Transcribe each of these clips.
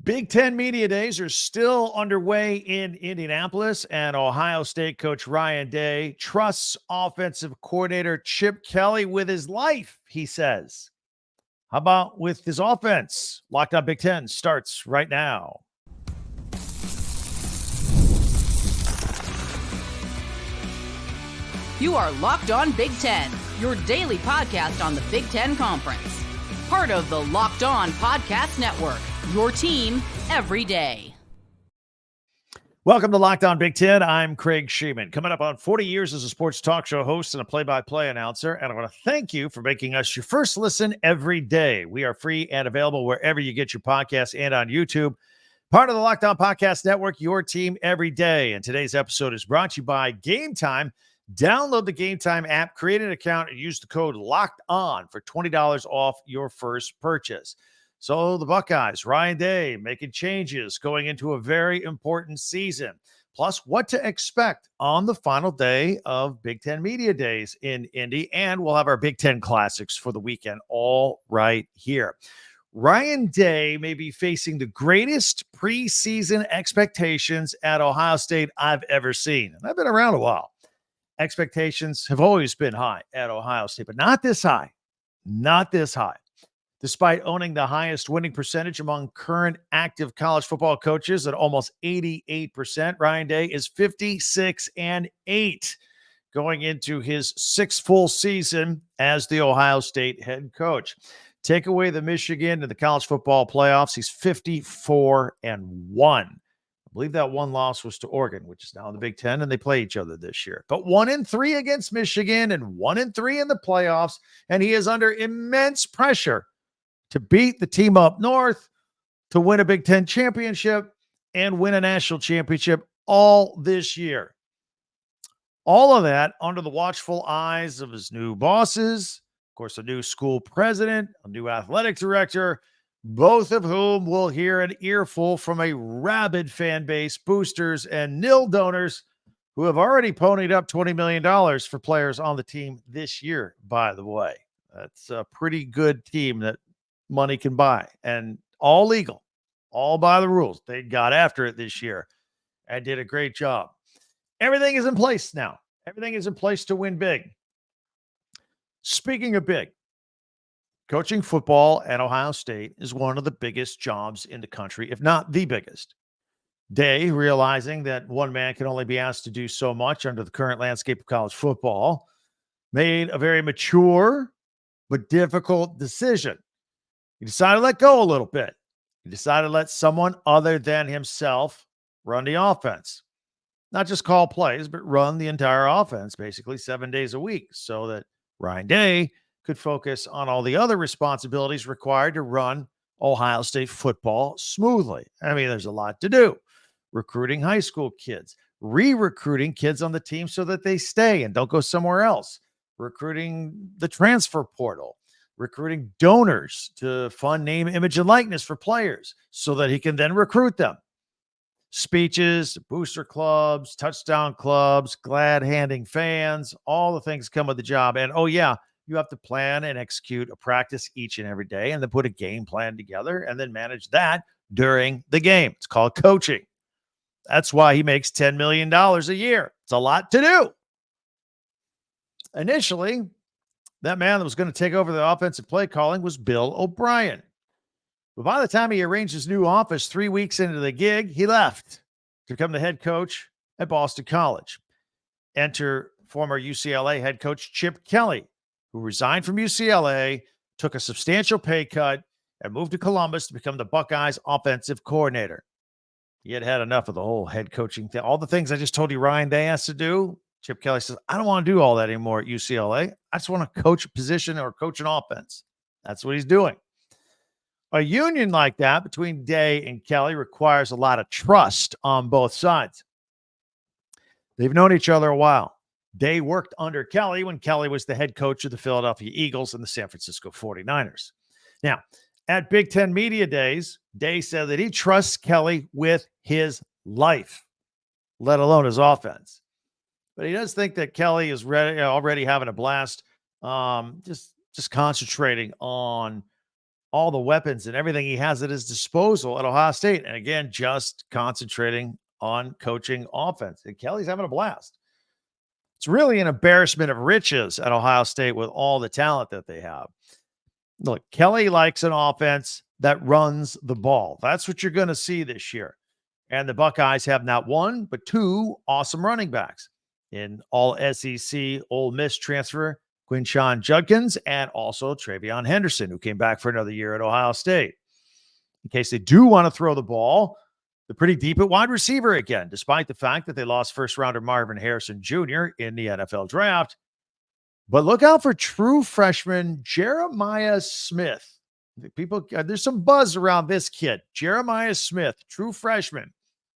Big Ten Media Days are still underway in Indianapolis, and Ohio State coach Ryan Day trusts offensive coordinator Chip Kelly with his life, he says. How about with his offense? Locked On Big Ten starts right now. You are Locked On Big Ten, your daily podcast on the Big Ten Conference. Part of the Locked On Podcast Network, your team every day. Welcome to Locked On Big Ten. I'm Craig Sheeman. Coming up on 40 years as a sports talk show host and a play-by-play announcer, and I want to thank you for making us your first listen every day. We are free and available wherever you get your podcasts and on YouTube. Part of the Locked On Podcast Network, your team every day. And today's episode is brought to you by Game Time. Download the Game Time app, create an account, and use the code Locked On for $20 off your first purchase. So the Buckeyes, Ryan Day, making changes going into a very important season. Plus, what to expect on the final day of Big Ten Media Days in Indy. And we'll have our Big Ten Classics for the weekend all right here. Ryan Day may be facing the greatest preseason expectations at Ohio State I've ever seen. And I've been around a while. Expectations have always been high at Ohio State, but not this high. Not this high. Despite owning the highest winning percentage among current active college football coaches at almost 88%, Ryan Day is 56-8 going into his sixth full season as the Ohio State head coach. Take away the Michigan and the college football playoffs, he's 54-1. I believe that one loss was to Oregon, which is now in the Big Ten, and they play each other this year. But 1-3 against Michigan and 1-3 in the playoffs, and he is under immense pressure to beat the team up north, to win a Big Ten championship, and win a national championship all this year. All of that under the watchful eyes of his new bosses, of course, a new school president, a new athletic director, both of whom will hear an earful from a rabid fan base, boosters, and nil donors who have already ponied up $20 million for players on the team this year, by the way. That's a pretty good team that money can buy, and all legal, all by the rules. They got after it this year and did a great job. Everything is in place now. Everything is in place to win big. Speaking of big, coaching football at Ohio State is one of the biggest jobs in the country, if not the biggest. Day, realizing that one man can only be asked to do so much under the current landscape of college football, made a very mature but difficult decision. He decided to let go a little bit. He decided to let someone other than himself run the offense. Not just call plays, but run the entire offense, basically 7 days a week, so that Ryan Day could focus on all the other responsibilities required to run Ohio State football smoothly. I mean, there's a lot to do. Recruiting high school kids, re-recruiting kids on the team so that they stay and don't go somewhere else, recruiting the transfer portal, recruiting donors to fund name, image, and likeness for players so that he can then recruit them. Speeches, booster clubs, touchdown clubs, glad handing fans, all the things come with the job. And oh yeah, you have to plan and execute a practice each and every day and then put a game plan together and then manage that during the game. It's called coaching. That's why he makes $10 million a year. It's a lot to do. Initially, that man that was going to take over the offensive play calling was Bill O'Brien. But by the time he arranged his new office 3 weeks into the gig, he left to become the head coach at Boston College. Enter former UCLA head coach Chip Kelly, who resigned from UCLA, took a substantial pay cut, and moved to Columbus to become the Buckeyes offensive coordinator. He had had enough of the whole head coaching thing. All the things I just told you Ryan Day has to do. Chip Kelly says, I don't want to do all that anymore at UCLA. I just want to coach a position or coach an offense. That's what he's doing. A union like that between Day and Kelly requires a lot of trust on both sides. They've known each other a while. Day worked under Kelly when Kelly was the head coach of the Philadelphia Eagles and the San Francisco 49ers. Now, at Big Ten Media Days, Day said that he trusts Kelly with his life, let alone his offense. But he does think that Kelly is already having a blast, just concentrating on all the weapons and everything he has at his disposal at Ohio State. And again, just concentrating on coaching offense. And Kelly's having a blast. It's really an embarrassment of riches at Ohio State with all the talent that they have. Look, Kelly likes an offense that runs the ball. That's what you're going to see this year. And the Buckeyes have not one, but two awesome running backs in all SEC Ole Miss transfer, Quinshon Judkins, and also Travion Henderson, who came back for another year at Ohio State. In case they do want to throw the ball, they're pretty deep at wide receiver again, despite the fact that they lost first-rounder Marvin Harrison Jr. in the NFL draft. But look out for true freshman Jeremiah Smith. There's some buzz around this kid. Jeremiah Smith, true freshman.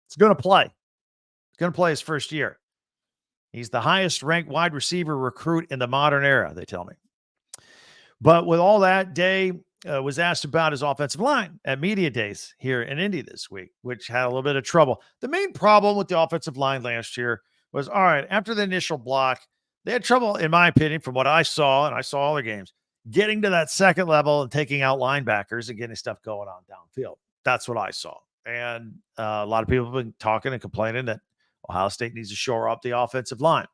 He's going to play. He's going to play his first year. He's the highest ranked wide receiver recruit in the modern era, they tell me. But with all that, Day was asked about his offensive line at media days here in Indy this week, which had a little bit of trouble. The main problem with the offensive line last year was, all right, after the initial block, they had trouble, in my opinion, from what I saw, and I saw all the games, getting to that second level and taking out linebackers and getting stuff going on downfield. That's what I saw. And a lot of people have been talking and complaining that Ohio State needs to shore up the offensive line.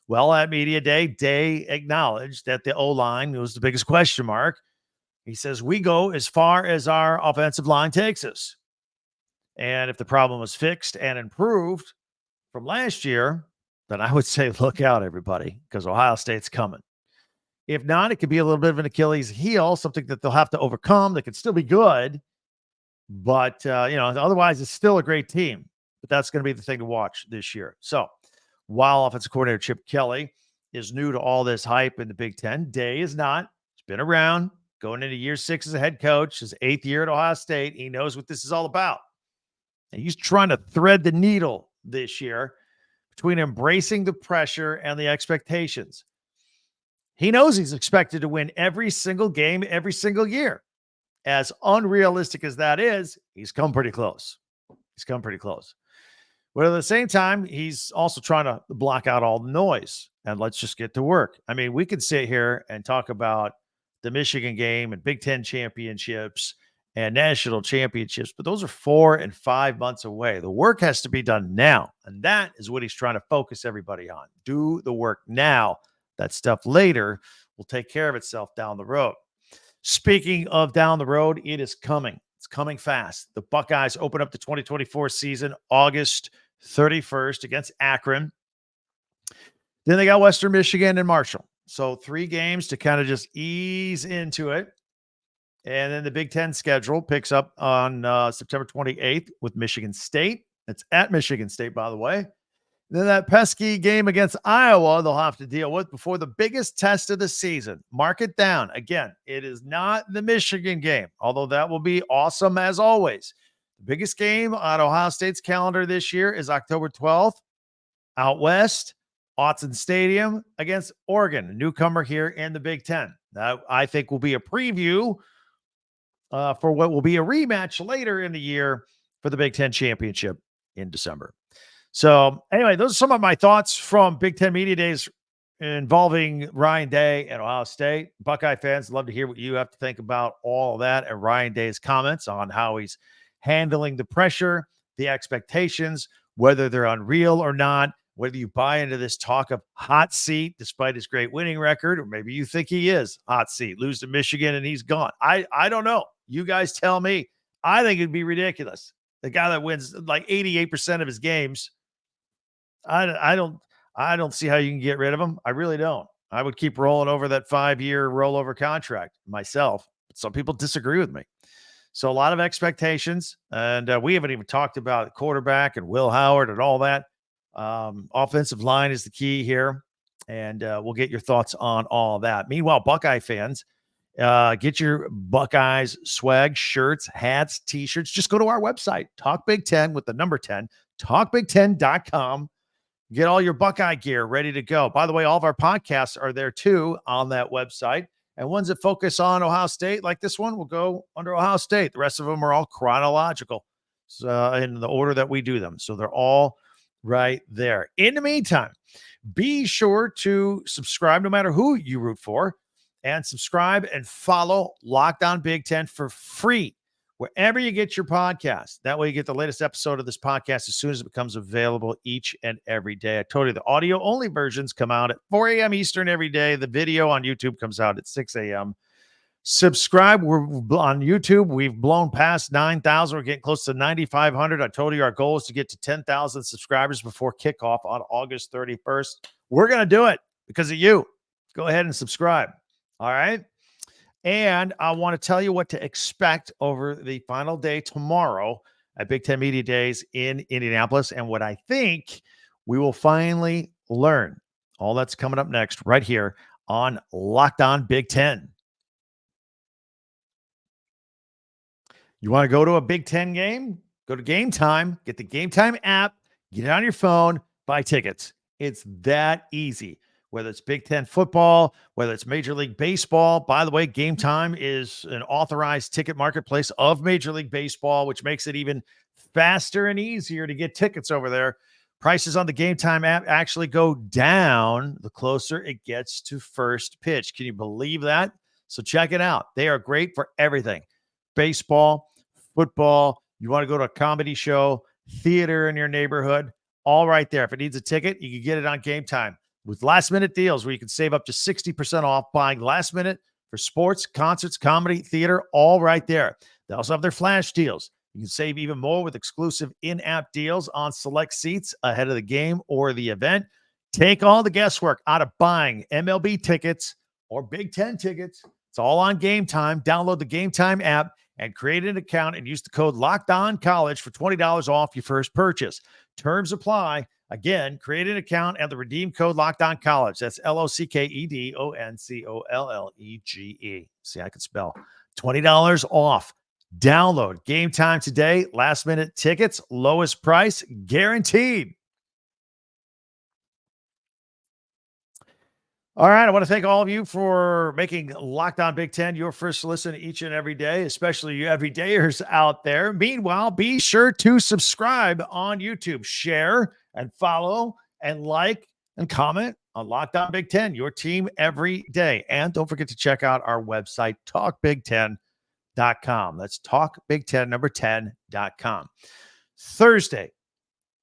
Well, at media day, Day acknowledged that the O-line was the biggest question mark. He says, we go as far as our offensive line takes us. And if the problem was fixed and improved from last year, then I would say, look out, everybody, because Ohio State's coming. If not, it could be a little bit of an Achilles heel, something that they'll have to overcome. They could still be good, but otherwise it's still a great team. But that's going to be the thing to watch this year. So while offensive coordinator Chip Kelly is new to all this hype in the Big Ten, Day is not. He's been around, going into year 6 as a head coach, his 8th year at Ohio State. He knows what this is all about. And he's trying to thread the needle this year between embracing the pressure and the expectations. He knows he's expected to win every single game, every single year. As unrealistic as that is, he's come pretty close. But at the same time, he's also trying to block out all the noise. And let's just get to work. I mean, we could sit here and talk about the Michigan game and Big Ten championships and national championships, but those are 4 and 5 months away. The work has to be done now. And that is what he's trying to focus everybody on. Do the work now. That stuff later will take care of itself down the road. Speaking of down the road, it is coming. It's coming fast. The Buckeyes open up the 2024 season August 31st against Akron. Then they got Western Michigan and Marshall. So 3 games to kind of just ease into it. And then the Big Ten schedule picks up on September 28th with Michigan State. It's at Michigan State, by the way. Then that pesky game against Iowa they'll have to deal with before the biggest test of the season. Mark it down. Again, it is not the Michigan game, although that will be awesome as always. The biggest game on Ohio State's calendar this year is October 12th out west, Autzen Stadium against Oregon, a newcomer here in the Big Ten. That I think will be a preview for what will be a rematch later in the year for the Big Ten championship in December. So anyway, those are some of my thoughts from Big Ten Media Days involving Ryan Day and Ohio State. Buckeye fans, love to hear what you have to think about all of that and Ryan Day's comments on how he's handling the pressure, the expectations, whether they're unreal or not, whether you buy into this talk of hot seat despite his great winning record, or maybe you think he is hot seat, lose to Michigan and he's gone. I don't know. You guys tell me. I think it'd be ridiculous. The guy that wins like 88% of his games, I don't see how you can get rid of him. I really don't. I would keep rolling over that 5-year rollover contract myself. But some people disagree with me. So a lot of expectations, and we haven't even talked about quarterback and Will Howard and all that. Offensive line is the key here, and we'll get your thoughts on all that. Meanwhile, Buckeye fans, get your Buckeyes swag, shirts, hats, t-shirts. Just go to our website, Talk Big Ten with the number 10, talkbig10.com. Get all your Buckeye gear ready to go. By the way, all of our podcasts are there too on that website. And ones that focus on Ohio State, like this one, will go under Ohio State. The rest of them are all chronological in the order that we do them. So they're all right there. In the meantime, be sure to subscribe no matter who you root for. and subscribe and follow Locked On Big Ten for free wherever you get your podcast. That way you get the latest episode of this podcast as soon as it becomes available each and every day. I told you the audio-only versions come out at 4 a.m. Eastern every day. The video on YouTube comes out at 6 a.m. Subscribe. We're on YouTube. We've blown past 9,000. We're getting close to 9,500. I told you our goal is to get to 10,000 subscribers before kickoff on August 31st. We're going to do it because of you. Go ahead and subscribe. All right. And I want to tell you what to expect over the final day tomorrow at Big Ten Media Days in Indianapolis and what I think we will finally learn. All that's coming up next right here on Locked On Big Ten. You want to go to a Big Ten game? Go to Game Time, get the Game Time app, get it on your phone, buy tickets. It's that easy. Whether it's Big Ten football, whether it's Major League Baseball. By the way, Game Time is an authorized ticket marketplace of Major League Baseball, which makes it even faster and easier to get tickets over there. Prices on the Game Time app actually go down the closer it gets to first pitch. Can you believe that? So check it out. They are great for everything. Baseball, football. You want to go to a comedy show, theater in your neighborhood, all right there. If it needs a ticket, you can get it on Game Time with last-minute deals where you can save up to 60% off buying last minute for sports, concerts, comedy, theater, all right there. They also have their flash deals. You can save even more with exclusive in-app deals on select seats ahead of the game or the event. Take all the guesswork out of buying MLB tickets or Big Ten tickets. It's all on Game Time. Download the Game Time app and create an account and use the code LOCKEDONCollege for $20 off your first purchase. Terms apply. Again, create an account and the redeem code LOCKEDONCollege. That's LOCKEDONCOLLEGE. See, I can spell. $20 off. Download Game Time today. Last minute tickets, lowest price guaranteed. All right. I want to thank all of you for making Locked On Big Ten your first listen each and every day, especially you everydayers out there. Meanwhile, be sure to subscribe on YouTube, share and follow and like and comment on Locked On Big Ten, your team every day. And don't forget to check out our website, talkbig10.com. That's talkbig1010.com. Thursday.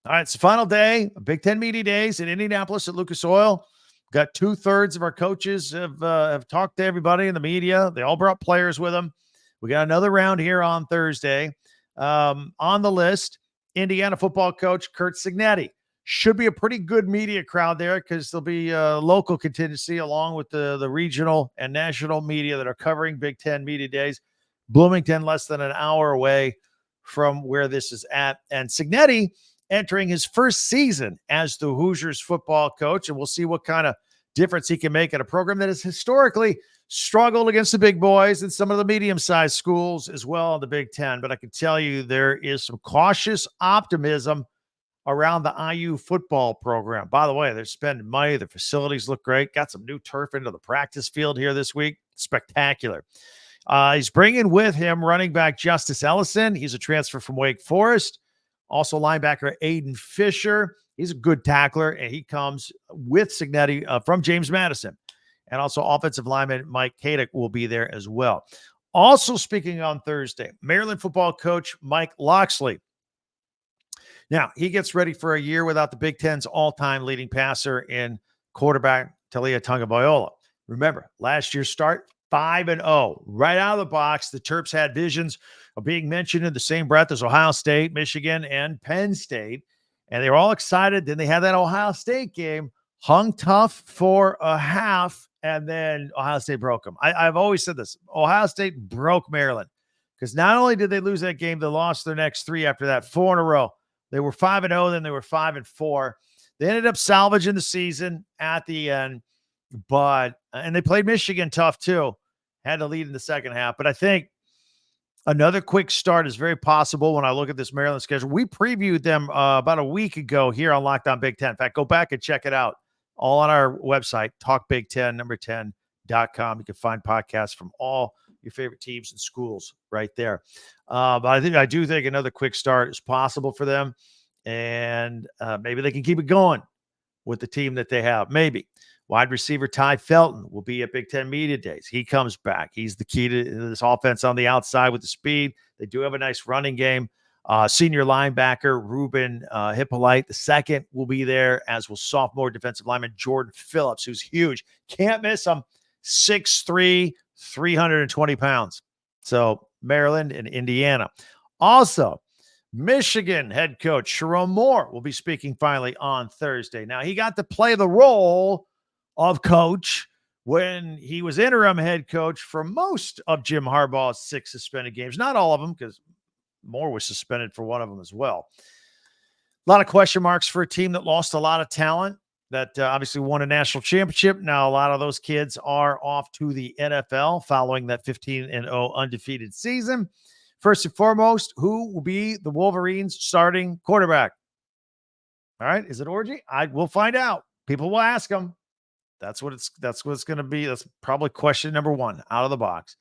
All right. It's the final day of Big Ten Media Days in Indianapolis at Lucas Oil. Got 2/3 of our coaches have talked to everybody in the media. They all brought players with them. We got another round here on Thursday. On the list, Indiana football coach Curt Cignetti. Should be a pretty good media crowd there because there'll be a local contingency along with the regional and national media that are covering Big Ten Media Days. Bloomington, less than an hour away from where this is at. And Cignetti entering his first season as the Hoosiers football coach, and we'll see what kind of difference he can make at a program that has historically struggled against the big boys and some of the medium-sized schools as well in the Big Ten. But I can tell you there is some cautious optimism around the IU football program. By the way, they're spending money. The facilities look great. Got some new turf into the practice field here this week. Spectacular. He's bringing with him running back Justice Ellison. He's a transfer from Wake Forest. Also, linebacker Aiden Fisher. He's a good tackler, and he comes with Cignetti from James Madison. And also, offensive lineman Mike Kadick will be there as well. Also, speaking on Thursday, Maryland football coach Mike Locksley. Now, he gets ready for a year without the Big Ten's all-time leading passer in quarterback Talia Tagovailoa. Remember, last year's start, 5-0. Right out of the box, the Terps had visions of being mentioned in the same breath as Ohio State, Michigan, and Penn State. And they were all excited. Then they had that Ohio State game, hung tough for a half, and then Ohio State broke them. I've always said this. Ohio State broke Maryland because not only did they lose that game, they lost their next three after that, 4 in a row. They were 5-0, then they were 5-4. They ended up salvaging the season at the end, and they played Michigan tough too. Had to lead in the second half. But I think another quick start is very possible when I look at this Maryland schedule. We previewed them about a week ago here on Locked On Big Ten. In fact, go back and check it out. All on our website, talkbig1010.com. You can find podcasts from all your favorite teams and schools right there. But I do think another quick start is possible for them. And maybe they can keep it going with the team that they have. Maybe. Wide receiver Ty Felton will be at Big Ten Media Days. He comes back. He's the key to this offense on the outside with the speed. They do have a nice running game. Senior linebacker Ruben Hippolyte II will be there, as will sophomore defensive lineman Jordan Phillips, who's huge. Can't miss him. 6'3", 320 pounds. So Maryland and Indiana. Also, Michigan head coach Sharon Moore will be speaking finally on Thursday. Now, he got to play the role of coach when he was interim head coach for most of Jim Harbaugh's 6 suspended games. Not all of them, because Moore was suspended for one of them as well. A lot of question marks for a team that lost a lot of talent, that obviously won a national championship. Now, a lot of those kids are off to the NFL following that 15-0 undefeated season. First and foremost, who will be the Wolverines' starting quarterback? All right, is it Orji? We'll find out. People will ask him. That's what it's going to be. That's probably question number one out of the box.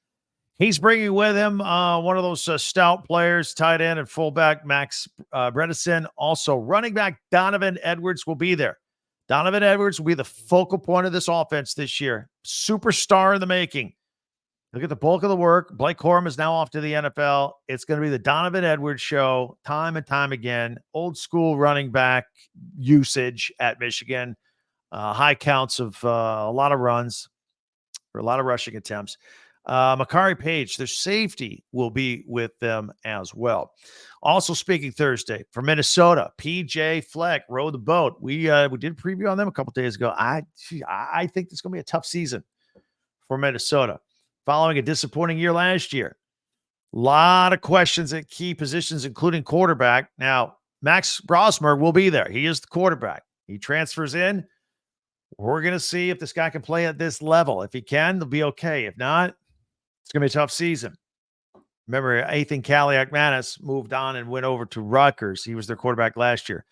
He's bringing with him one of those stout players, tight end and fullback Max Bredesen. Also, running back Donovan Edwards will be there. Donovan Edwards will be the focal point of this offense this year. Superstar in the making. Look at the bulk of the work. Blake Corum is now off to the NFL. It's going to be the Donovan Edwards show time and time again. Old school running back usage at Michigan. High counts of a lot of runs or a lot of rushing attempts. Makari Page, their safety, will be with them as well. Also speaking Thursday for Minnesota, PJ Fleck rowed the boat. We did a preview on them a couple days ago. I think it's going to be a tough season for Minnesota following a disappointing year last year. A lot of questions at key positions, including quarterback. Now, Max Brosmer will be there. He is the quarterback. He transfers in. We're going to see if this guy can play at this level. If he can, they'll be okay. If not, it's going to be a tough season. Remember, Ethan Kaliak-Manis moved on and went over to Rutgers. He was their quarterback last year.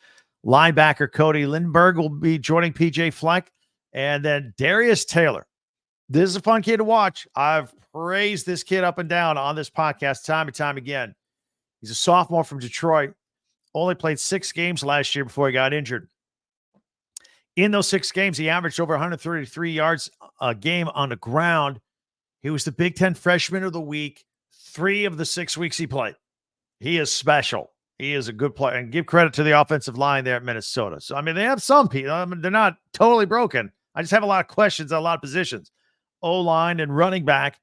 Linebacker Cody Lindbergh will be joining PJ Fleck. And then Darius Taylor. This is a fun kid to watch. I've praised this kid up and down on this podcast time and time again. He's a sophomore from Detroit. Only played 6 games last year before he got injured. In those 6 games, he averaged over 133 yards a game on the ground. He was the Big Ten Freshman of the Week 3 of the 6 weeks he played. He is special. He is a good player. And give credit to the offensive line there at Minnesota. So, I mean, they have some people. I mean, they're not totally broken. I just have a lot of questions on a lot of positions. O-line and running back,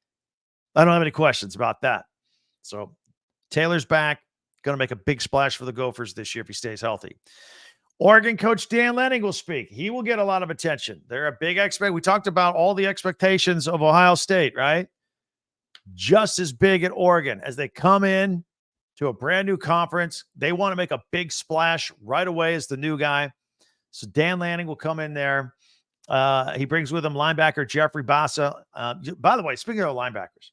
I don't have any questions about that. So, Taylor's back. Going to make a big splash for the Gophers this year if he stays healthy. Oregon coach Dan Lanning will speak. He will get a lot of attention. They're a big we talked about all the expectations of Ohio State, right? Just as big at Oregon as they come in to a brand new conference. They want to make a big splash right away as the new guy. So Dan Lanning will come in there. He brings with him linebacker Jeffrey Bassa. By the way, speaking of linebackers,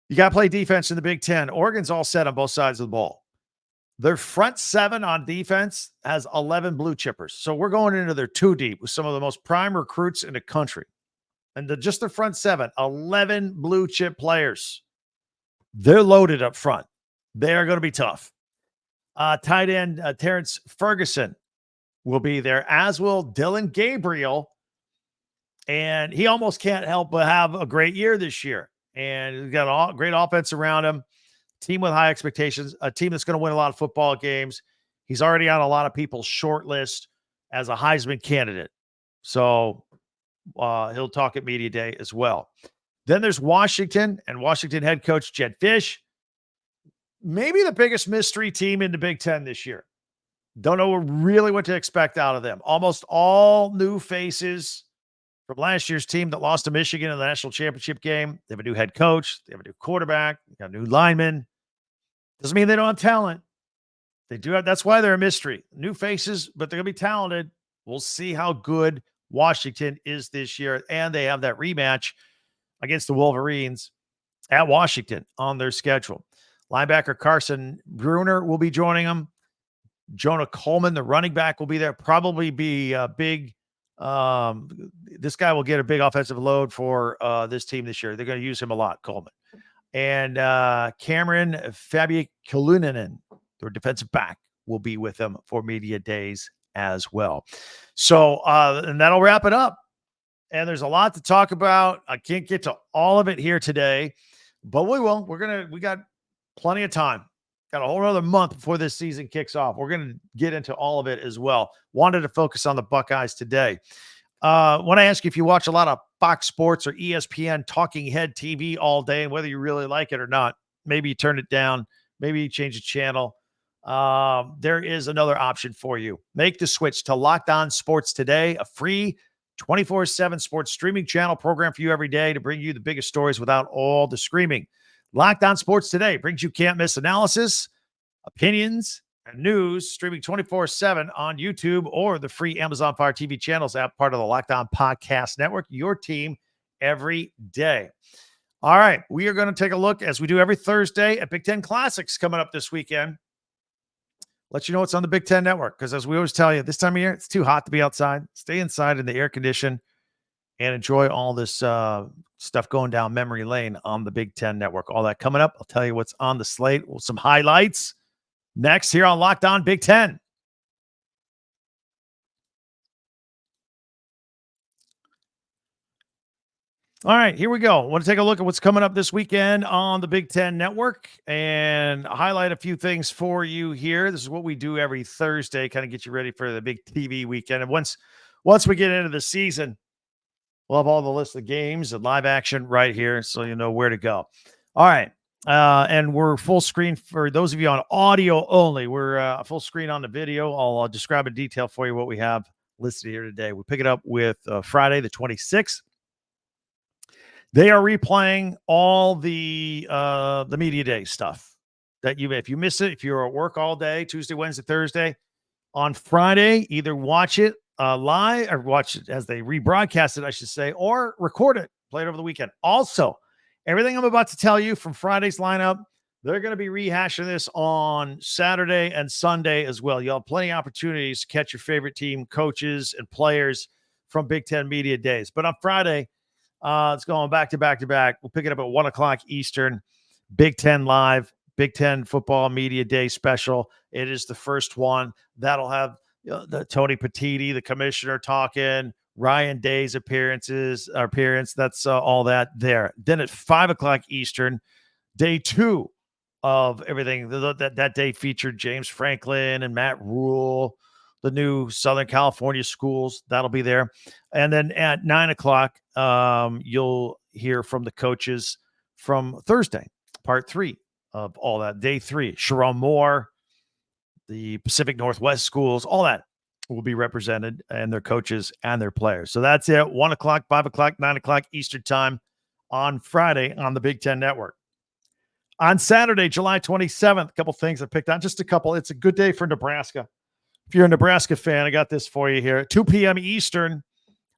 you got to play defense in the Big Ten. Oregon's all set on both sides of the ball. Their front 7 on defense has 11 blue chippers. So we're going into their 2 deep with some of the most prime recruits in the country. And just the front 7, 11 blue chip players. They're loaded up front. They are going to be tough. Tight end Terrence Ferguson will be there, as will Dylan Gabriel. And he almost can't help but have a great year this year. And he's got a great offense around him. Team with high expectations, a team that's going to win a lot of football games. He's already on a lot of people's short list as a Heisman candidate. So he'll talk at Media Day as well. Then there's Washington and Washington head coach Jed Fish. Maybe the biggest mystery team in the Big Ten this year. Don't know really what to expect out of them. Almost all new faces from last year's team that lost to Michigan in the national championship game. They have a new head coach. They have a new quarterback. They got a new lineman. Doesn't mean they don't have talent. They do have. That's why they're a mystery. New faces, but they're going to be talented. We'll see how good Washington is this year. And they have that rematch against the Wolverines at Washington on their schedule. Linebacker Carson Bruner will be joining them. Jonah Coleman, the running back, will be there. Probably be a big. This guy will get a big offensive load for this team this year. They're going to use him a lot, Coleman. And Cameron Fabiakulinen, their defensive back, will be with them for Media Days as well. So, and that'll wrap it up. And there's a lot to talk about. I can't get to all of it here today, but we will. We got plenty of time. Got a whole other month before this season kicks off. We're going to get into all of it as well. Wanted to focus on the Buckeyes today. Want to ask you if you watch a lot of Fox Sports or ESPN talking head TV all day, and whether you really like it or not. Maybe you turn it down. Maybe you change the channel. There is another option for you. Make the switch to Locked On Sports Today, a free 24/7 sports streaming channel program for you every day to bring you the biggest stories without all the screaming. Locked On Sports Today brings you can't miss analysis, opinions, and news, streaming 24/7 on YouTube or the free Amazon Fire TV channels app, part of the Locked On Podcast Network, your team every day. All right, we are going to take a look, as we do every Thursday, at Big Ten Classics coming up this weekend. Let you know what's on the Big Ten Network, because as we always tell you, this time of year, it's too hot to be outside. Stay inside in the air condition and enjoy all this stuff going down memory lane on the Big Ten Network. All that coming up. I'll tell you what's on the slate. Some highlights next here on Locked On Big Ten. All right, here we go. I want to take a look at what's coming up this weekend on the Big Ten Network and highlight a few things for you here. This is what we do every Thursday, kind of get you ready for the big TV weekend. And once we get into the season, we'll have all the list of games and live action right here, so you know where to go. All right, and we're full screen for those of you on audio only. We're full screen on the video. I'll describe in detail for you what we have listed here today. We pick it up with Friday the 26th. They are replaying all the media day stuff that if you miss it, if you're at work all day, Tuesday, Wednesday, Thursday, on Friday, either watch it live or watch it as they rebroadcast it, I should say, or record it, play it over the weekend. Also, everything I'm about to tell you from Friday's lineup, they're going to be rehashing this on Saturday and Sunday as well. You'll have plenty of opportunities to catch your favorite team, coaches, and players from Big Ten Media Days. But on Friday, it's going back to back to back. We'll pick it up at 1 o'clock Eastern. Big Ten Live, Big Ten Football Media Day special. It is the first one. That'll have the Tony Petitti, the commissioner, talking. Ryan Day's appearance. That's all that there. Then at 5 o'clock Eastern, day 2 of everything. That day featured James Franklin and Matt Rule, the new Southern California schools. That'll be there. And then at 9 o'clock, you'll hear from the coaches from Thursday, part 3 of all that. Day 3, Sharon Moore, the Pacific Northwest schools, all that will be represented, and their coaches and their players. So that's it. 1 o'clock, 5 o'clock, 9 o'clock Eastern time on Friday on the Big Ten Network. On Saturday, July 27th, a couple things I picked on, just a couple. It's a good day for Nebraska. If you're a Nebraska fan, I got this for you here. 2 p.m. Eastern,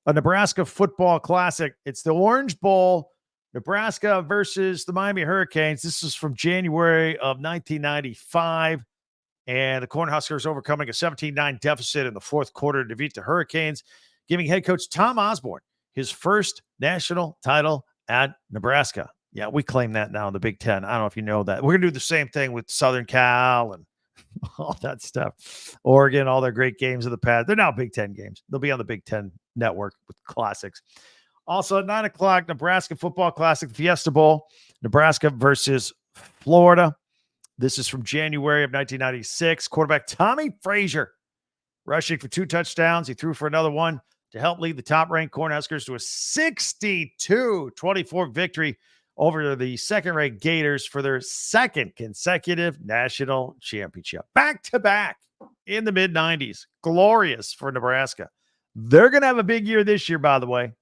a Nebraska football classic. It's the Orange Bowl, Nebraska versus the Miami Hurricanes. This is from January of 1995. And the Cornhuskers overcoming a 17-9 deficit in the fourth quarter to defeat the Hurricanes, giving head coach Tom Osborne his first national title at Nebraska. Yeah, we claim that now in the Big Ten. I don't know if you know that. We're going to do the same thing with Southern Cal and all that stuff. Oregon, all their great games of the past. They're now Big Ten games. They'll be on the Big Ten Network with classics. Also at 9 o'clock, Nebraska Football Classic, Fiesta Bowl, Nebraska versus Florida. This is from January of 1996. Quarterback Tommy Frazier rushing for 2 touchdowns. He threw for another one to help lead the top-ranked Cornhuskers to a 62-24 victory over the second-ranked Gators for their second consecutive national championship. Back-to-back in the mid-90s. Glorious for Nebraska. They're going to have a big year this year, by the way.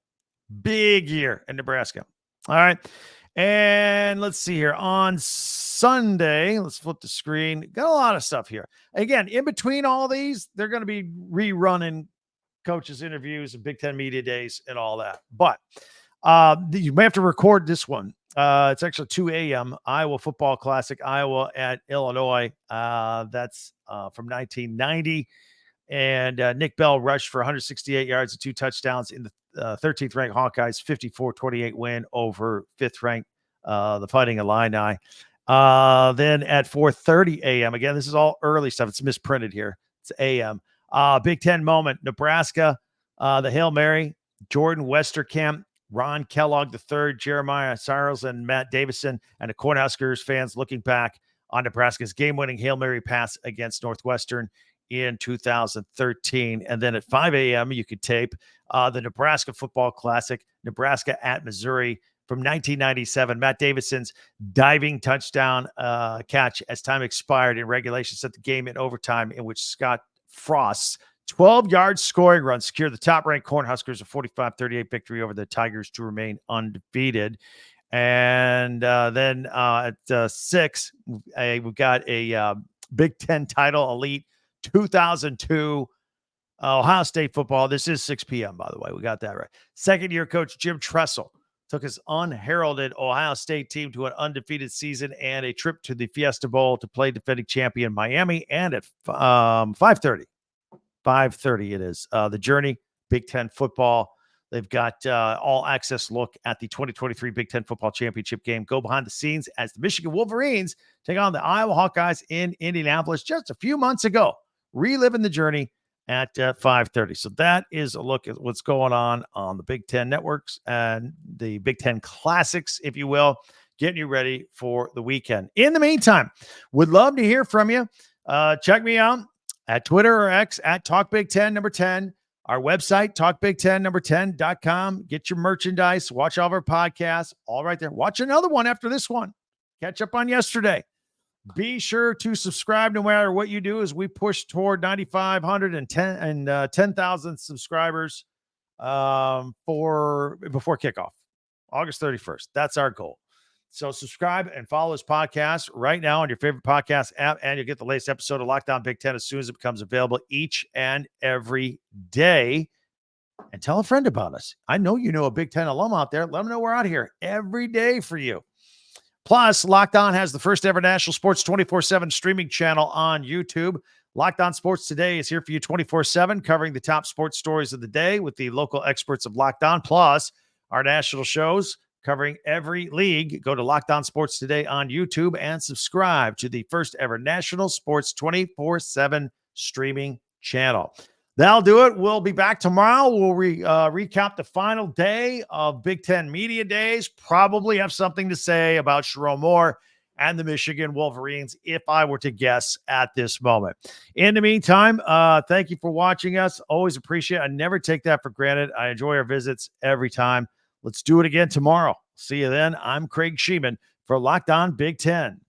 Big year in Nebraska. All right. And let's see here. On Sunday, let's flip the screen. Got a lot of stuff here. Again, in between all these, they're going to be rerunning coaches' interviews and Big Ten Media Days and all that. But you may have to record this one. It's actually 2 a.m. Iowa Football Classic, Iowa at Illinois. That's from 1990. And Nick Bell rushed for 168 yards and 2 touchdowns in the 13th ranked Hawkeyes 54-28 win over 5th ranked the Fighting Illini. Then at 4:30 a.m. again, this is all early stuff. It's misprinted here. It's a.m. Big Ten moment, Nebraska, the Hail Mary, Jordan Westerkamp, Ron Kellogg III, Jeremiah Cyrils, and Matt Davison, and the Cornhuskers fans looking back on Nebraska's game-winning Hail Mary pass against Northwestern in 2013. And then at 5 a.m., you could tape the Nebraska Football Classic, Nebraska at Missouri from 1997. Matt Davidson's diving touchdown catch as time expired in regulation set the game in overtime, in which Scott Frost's 12-yard scoring run secured the top-ranked Cornhuskers a 45-38 victory over the Tigers to remain undefeated. And then at 6, we've got a Big Ten title, Elite 2002 Ohio State football. This is 6 p.m., by the way. We got that right. Second-year coach Jim Tressel took his unheralded Ohio State team to an undefeated season and a trip to the Fiesta Bowl to play defending champion Miami. And at 5:30 it is. The Journey, Big Ten football. They've got all-access look at the 2023 Big Ten Football Championship game. Go behind the scenes as the Michigan Wolverines take on the Iowa Hawkeyes in Indianapolis just a few months ago. Reliving the Journey at 5:30. So that is a look at what's going on the Big Ten networks and the Big Ten classics, if you will, getting you ready for the weekend. In the meantime, would love to hear from you. Check me out at Twitter or X at TalkBig10 10. Our website, TalkBig10 10.com. Get your merchandise. Watch all of our podcasts. All right there. Watch another one after this one. Catch up on yesterday. Be sure to subscribe no matter what you do as we push toward 9,500 and 10,000 subscribers before kickoff, August 31st. That's our goal. So subscribe and follow this podcast right now on your favorite podcast app, and you'll get the latest episode of Locked On Big Ten as soon as it becomes available each and every day. And tell a friend about us. I know you know a Big Ten alum out there. Let them know we're out here every day for you. Plus, Locked On has the first ever national sports 24/7 streaming channel on YouTube. Locked On Sports Today is here for you 24/7, covering the top sports stories of the day with the local experts of Locked On. Plus, our national shows covering every league. Go to Locked On Sports Today on YouTube and subscribe to the first ever national sports 24/7 streaming channel. That'll do it. We'll be back tomorrow. We'll recap the final day of Big Ten Media Days. Probably have something to say about Sherrone Moore and the Michigan Wolverines, if I were to guess at this moment. In the meantime, thank you for watching us. Always appreciate it. I never take that for granted. I enjoy our visits every time. Let's do it again tomorrow. See you then. I'm Craig Sheeman for Locked On Big Ten.